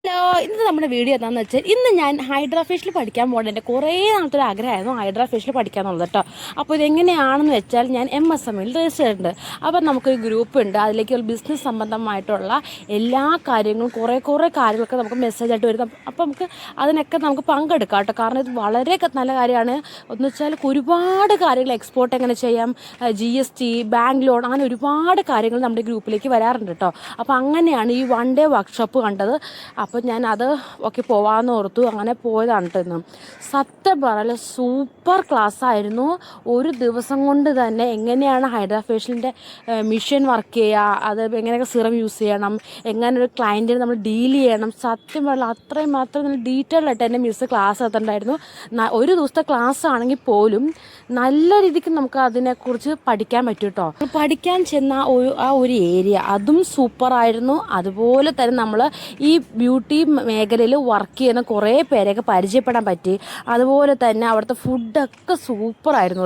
Hello, ഇന്ന് നമ്മുടെ video എന്താണെന്ന് വെച്ചാൽ ഇന്ന് ഞാൻ ഹൈഡ്രാ ഫേഷ്യൽ പഠിക്കാൻ പോകുന്നത്. എൻ്റെ കുറേ നാളത്തെ ഒരു ആഗ്രഹമായിരുന്നു ഹൈഡ്രാ ഫേഷ്യൽ പഠിക്കാന്നുള്ളത് കേട്ടോ. അപ്പോൾ ഇതെങ്ങനെയാണെന്ന് വെച്ചാൽ ഞാൻ MSMയിൽ രജിസ്റ്റർ ചെയ്തിട്ടുണ്ട്. അപ്പോൾ നമുക്കൊരു ഗ്രൂപ്പ് ഉണ്ട്, അതിലേക്ക് ഒരു ബിസിനസ് സംബന്ധമായിട്ടുള്ള എല്ലാ കാര്യങ്ങളും കുറേ കാര്യങ്ങളൊക്കെ നമുക്ക് മെസ്സേജായിട്ട് വരും. അപ്പോൾ നമുക്ക് നമുക്ക് പങ്കെടുക്കാം കേട്ടോ. കാരണം ഇത് വളരെ നല്ല കാര്യമാണ്. എന്ന് വെച്ചാൽ ഒരുപാട് കാര്യങ്ങൾ എക്സ്പോർട്ട് എങ്ങനെ ചെയ്യാം, GST, ബാങ്ക് ലോൺ, അങ്ങനെ ഒരുപാട് കാര്യങ്ങൾ നമ്മുടെ ഗ്രൂപ്പിലേക്ക് വരാറുണ്ട് കേട്ടോ. അപ്പോൾ അങ്ങനെയാണ് ഈ 1 ഡേ വർക്ക്ഷോപ്പ് കണ്ടത്. അപ്പോൾ ഞാൻ അത് പോകാമെന്ന് ഓർത്തു, അങ്ങനെ പോയതാണ് കേട്ടോ. സത്യം പറയല് സൂപ്പർ ക്ലാസ് ആയിരുന്നു. ഒരു ദിവസം കൊണ്ട് തന്നെ എങ്ങനെയാണ് ഹൈഡ്രാ ഫേഷ്യലിൻ്റെ മിഷൻ വർക്ക് ചെയ്യുക, അത് എങ്ങനെയൊക്കെ സിറം യൂസ് ചെയ്യണം, എങ്ങനെ ഒരു ക്ലയൻറ്റിനെ നമ്മൾ ഡീൽ ചെയ്യണം, സത്യം പറയല അത്രയും നല്ല ഡീറ്റെയിൽ ആയിട്ട് എൻ്റെ മിസ്സ് ക്ലാസ് എടുത്തിട്ടുണ്ടായിരുന്നു. ഒരു ദിവസത്തെ ക്ലാസ് ആണെങ്കിൽ പോലും നല്ല രീതിക്ക് നമുക്ക് അതിനെക്കുറിച്ച് പഠിക്കാൻ പറ്റും കേട്ടോ. പഠിക്കാൻ ചെന്ന ആ ഒരു ഏരിയ അതും സൂപ്പറായിരുന്നു. അതുപോലെ തന്നെ നമ്മൾ ഈ ബ്യൂട്ടി മേഖലയിൽ വർക്ക് ചെയ്യുന്ന കുറേ പേരെയൊക്കെ പരിചയപ്പെടാൻ പറ്റി. അതുപോലെ തന്നെ അവിടുത്തെ ഫുഡൊക്കെ സൂപ്പറായിരുന്നു.